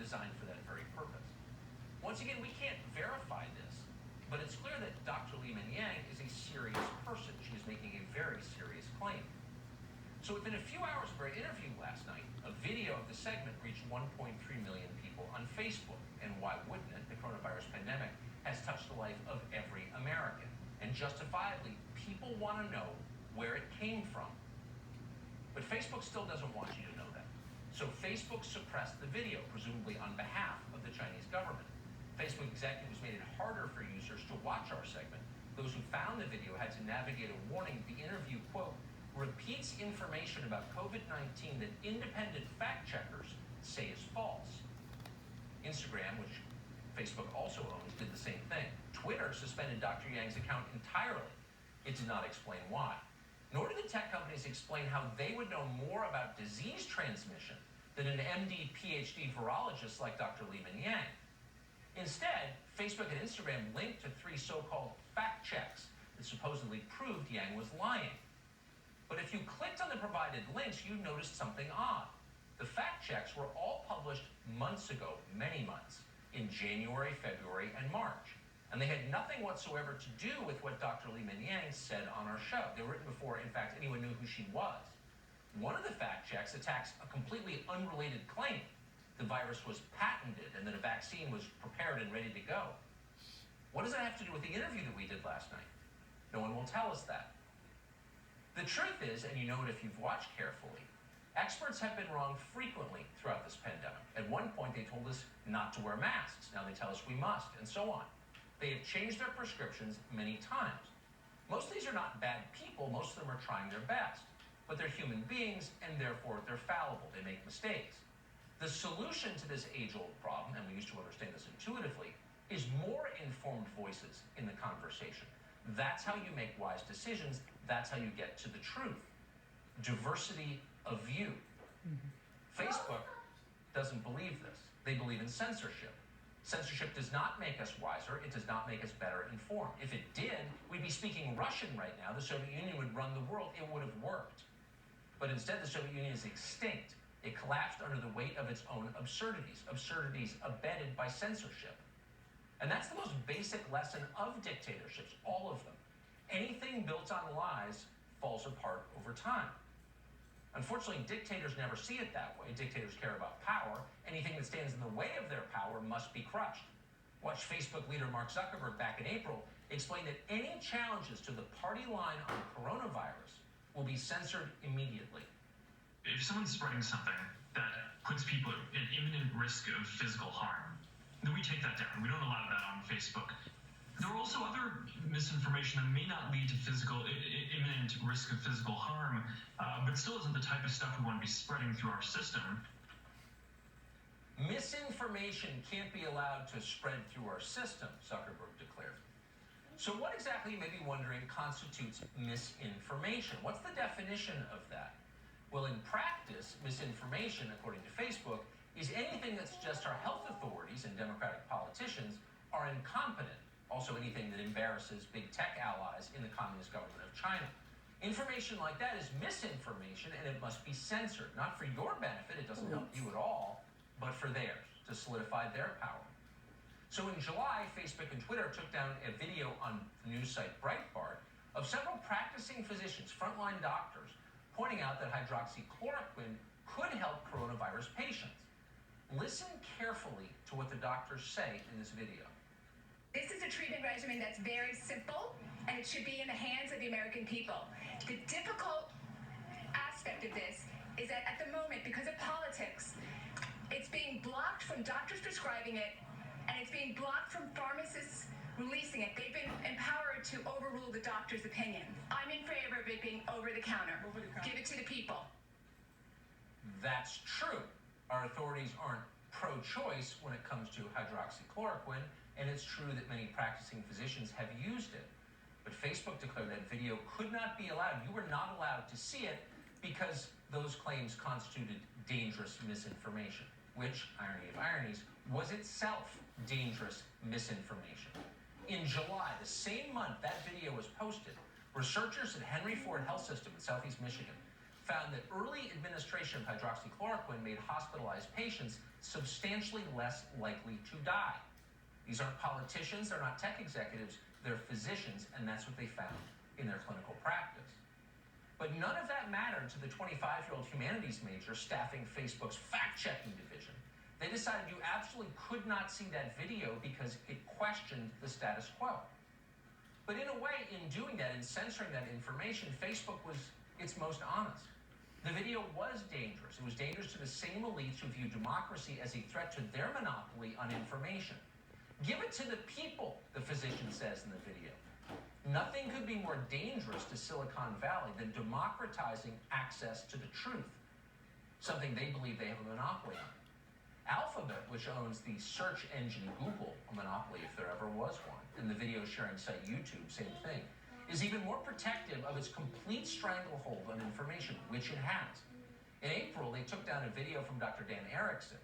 designed for that very purpose. Once again, we can't verify this, but it's clear that Dr. Li Mingyang is a serious person. She is making a very serious claim. So within a few hours of her interview last night, a video of the segment reached 1.3 million people on Facebook. And why wouldn't it? The coronavirus pandemic has touched the life of every American. And justifiably, people want to know where it came from. But Facebook still doesn't want you to know that. So Facebook suppressed the video, presumably on behalf of the Chinese government. Facebook executives made it harder for users to watch our segment. Those who found the video had to navigate a warning. The interview, quote, repeats information about COVID-19 that independent fact checkers say is false. Instagram, which Facebook also owns, did the same thing. Twitter suspended Dr. Yang's account entirely. It did not explain why. Nor did the tech companies explain how they would know more about disease transmission than an MD, PhD virologist like Dr. Li Mingyang. Instead, Facebook and Instagram linked to 3 so-called fact checks that supposedly proved Yang was lying. But if you clicked on the provided links, you noticed something odd. The fact checks were all published months ago, many months, in January, February, and March. And they had nothing whatsoever to do with what Dr. Li Mingyang said on our show. They were written before, in fact, anyone knew who she was. One of the fact checks attacks a completely unrelated claim. The virus was patented and that a vaccine was prepared and ready to go. What does that have to do with the interview that we did last night? No one will tell us that. The truth is, and you know it if you've watched carefully, experts have been wrong frequently throughout this pandemic. At one point, they told us not to wear masks. Now they tell us we must, and so on. They have changed their prescriptions many times. Most of these are not bad people. Most of them are trying their best. But they're human beings, and therefore they're fallible. They make mistakes. The solution to this age-old problem, and we used to understand this intuitively, is more informed voices in the conversation. That's how you make wise decisions. That's how you get to the truth. Diversity of view. Facebook doesn't believe this. They believe in censorship. Censorship does not make us wiser. It does not make us better informed. If it did, we'd be speaking Russian right now. The Soviet Union would run the world. It would have worked. But instead, the Soviet Union is extinct. It collapsed under the weight of its own absurdities abetted by censorship. And that's the most basic lesson of dictatorships, all of them. Anything built on lies falls apart over time. Unfortunately, dictators never see it that way. Dictators care about power. Anything that stands in the way of their power must be crushed. Watch Facebook leader Mark Zuckerberg back in April explain that any challenges to the party line on coronavirus will be censored immediately. If someone's spreading something that puts people at imminent risk of physical harm, then we take that down. We don't allow that on Facebook. There are also other misinformation that may not lead to imminent risk of physical harm, but still isn't the type of stuff we want to be spreading through our system. Misinformation can't be allowed to spread through our system, Zuckerberg declared. So what exactly, you may be wondering, constitutes misinformation? What's the definition of that? Well, in practice, misinformation, according to Facebook, is anything that suggests our health authorities and Democratic politicians are incompetent. Also anything that embarrasses big tech allies in the Communist government of China. Information like that is misinformation, and it must be censored. Not for your benefit, it doesn't help you at all, but for theirs, to solidify their power. So in July, Facebook and Twitter took down a video on the news site Breitbart of several practicing physicians, frontline doctors, pointing out that hydroxychloroquine could help coronavirus patients. Listen carefully to what the doctors say in this video. This is a treatment regimen that's very simple, and it should be in the hands of the American people. The difficult aspect of this is that at the moment, because of politics, it's being blocked from doctors prescribing it, and it's being blocked from pharmacists releasing it. They've been empowered to overrule the doctor's opinion. I'm in favor of it being over the counter. Give it to the people. That's true. Our authorities aren't pro-choice when it comes to hydroxychloroquine, and it's true that many practicing physicians have used it. But Facebook declared that video could not be allowed. You were not allowed to see it because those claims constituted dangerous misinformation, which, irony of ironies, was itself dangerous misinformation. In July, the same month that video was posted, researchers at Henry Ford Health System in Southeast Michigan found that early administration of hydroxychloroquine made hospitalized patients substantially less likely to die. These aren't politicians, they're not tech executives, they're physicians, and that's what they found in their clinical practice. But none of that mattered to the 25-year-old humanities major staffing Facebook's fact-checking division. They decided you absolutely could not see that video because it questioned the status quo. But in a way, in doing that, in censoring that information, Facebook was its most honest. The video was dangerous. It was dangerous to the same elites who view democracy as a threat to their monopoly on information. Give it to the people, the physician says in the video. Nothing could be more dangerous to Silicon Valley than democratizing access to the truth, something they believe they have a monopoly on. Alphabet, which owns the search engine Google, a monopoly if there ever was one, and the video sharing site YouTube, same thing, is even more protective of its complete stranglehold on information, which it has. In April, they took down a video from Dr. Dan Erickson.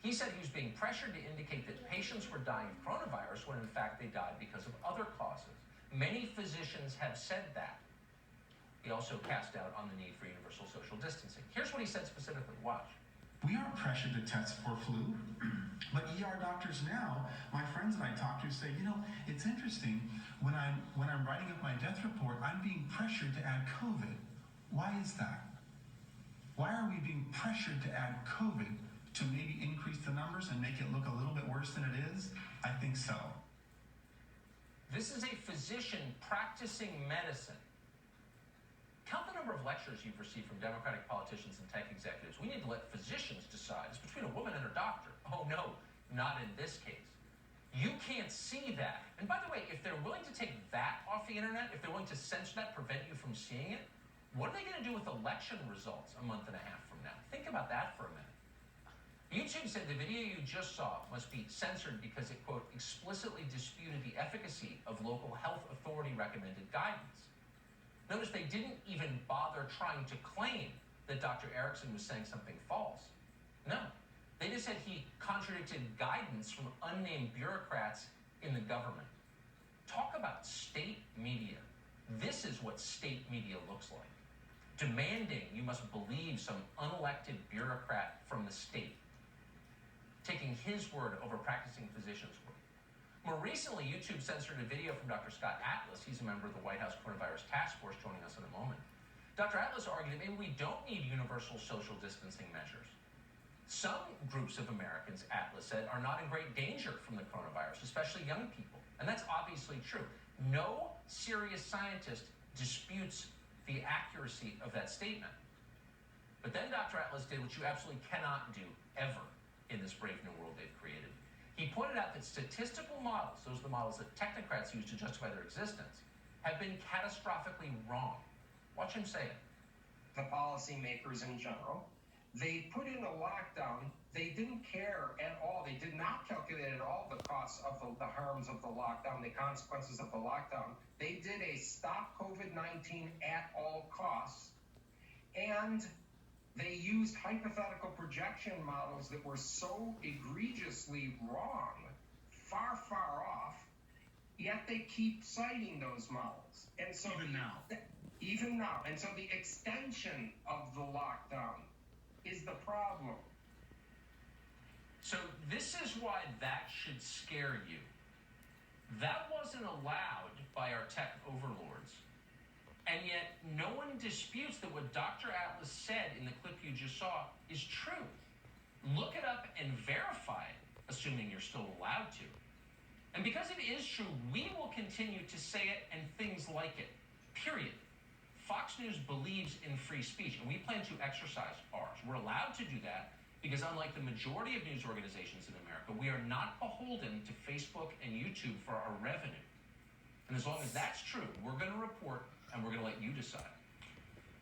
He said he was being pressured to indicate that patients were dying of coronavirus when in fact they died because of other causes. Many physicians have said that. He also cast doubt on the need for universal social distancing. Here's what he said specifically. Watch. We aren't pressured to test for flu, but ER doctors now, my friends that I talk to say, it's interesting, when I'm writing up my death report, I'm being pressured to add COVID. Why is that? Why are we being pressured to add COVID to maybe increase the numbers and make it look a little bit worse than it is? I think so. This is a physician practicing medicine. Count the number of lectures you've received from Democratic politicians and tech executives. We need to let physicians decide. It's between a woman and her doctor. Oh no, not in this case. You can't see that. And by the way, if they're willing to take that off the internet, if they're willing to censor that, prevent you from seeing it, what are they going to do with election results a month and a half from now? Think about that for a minute. YouTube said the video you just saw must be censored because it, quote, explicitly disputed the efficacy of local health authority recommended guidance. Notice they didn't even bother trying to claim that Dr. Erickson was saying something false. No, they just said he contradicted guidance from unnamed bureaucrats in the government. Talk about state media. This is what state media looks like. Demanding you must believe some unelected bureaucrat from the state. Taking his word over practicing physicians' word. More recently, YouTube censored a video from Dr. Scott Atlas. He's a member of the White House Coronavirus Task Force, joining us in a moment. Dr. Atlas argued that maybe we don't need universal social distancing measures. Some groups of Americans, Atlas said, are not in great danger from the coronavirus, especially young people. And that's obviously true. No serious scientist disputes the accuracy of that statement. But then Dr. Atlas did what you absolutely cannot do ever in this brave new world they've created. He pointed out that statistical models, those are the models that technocrats use to justify their existence, have been catastrophically wrong. Watch him say it. The policymakers in general, they put in a lockdown. They didn't care at all. They did not calculate at all the costs of the harms of the lockdown, the consequences of the lockdown. They did a stop COVID-19 at all costs. And they used hypothetical projection models that were so egregiously wrong, far, far off, yet they keep citing those models. And so even now. And so the extension of the lockdown is the problem. So this is why that should scare you. That wasn't allowed by our tech overlords. And yet, no one disputes that what Dr. Atlas said in the clip you just saw is true. Look it up and verify it, assuming you're still allowed to. And because it is true, we will continue to say it and things like it, period. Fox News believes in free speech, and we plan to exercise ours. We're allowed to do that because unlike the majority of news organizations in America, we are not beholden to Facebook and YouTube for our revenue. And as long as that's true, we're going to report and we're going to let you decide.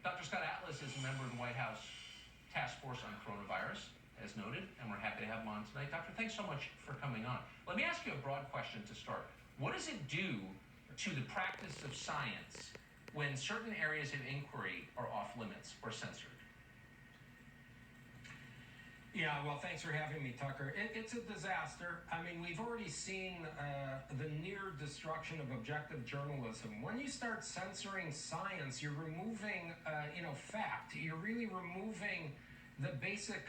Dr. Scott Atlas is a member of the White House Task Force on Coronavirus, as noted, and we're happy to have him on tonight. Doctor, thanks so much for coming on. Let me ask you a broad question to start. What does it do to the practice of science when certain areas of inquiry are off limits or censored? Yeah, well, thanks for having me, Tucker. It's a disaster. I mean, we've already seen the near destruction of objective journalism. When you start censoring science, you're removing, fact. You're really removing the basic,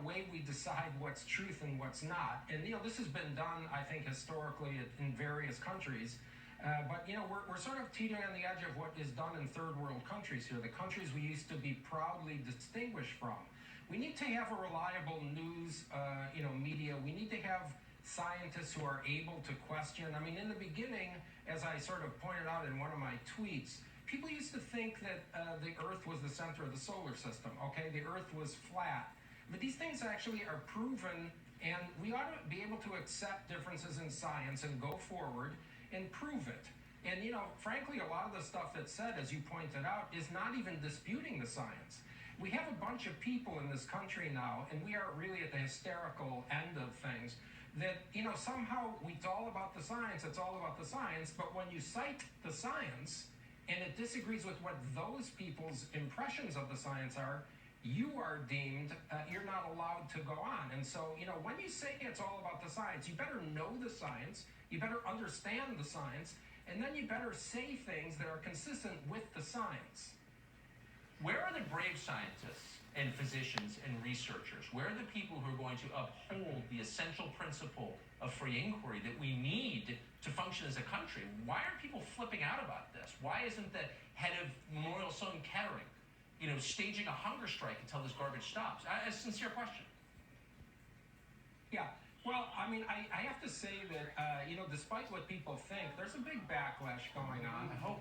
way we decide what's truth and what's not. And, this has been done, I think, historically in various countries. But we're sort of teetering on the edge of what is done in third world countries here, the countries we used to be proudly distinguished from. We need to have a reliable news, media. We need to have scientists who are able to question. I mean, in the beginning, as I sort of pointed out in one of my tweets, people used to think that the Earth was the center of the solar system. Okay, the Earth was flat, but these things actually are proven, and we ought to be able to accept differences in science and go forward and prove it. And frankly, a lot of the stuff that's said, as you pointed out, is not even disputing the science. We have a bunch of people in this country now, and we are really at the hysterical end of things, that, somehow it's all about the science, but when you cite the science, and it disagrees with what those people's impressions of the science are, you are deemed, you're not allowed to go on. And so, when you say it's all about the science, you better know the science, you better understand the science, and then you better say things that are consistent with the science. Where are the brave scientists and physicians and researchers? Where are the people who are going to uphold the essential principle of free inquiry that we need to function as a country? Why are people flipping out about this? Why isn't the head of Memorial Sloan Kettering, staging a hunger strike until this garbage stops? A sincere question. Yeah. Well, I mean, I have to say that, despite what people think, there's a big backlash going on. I hope.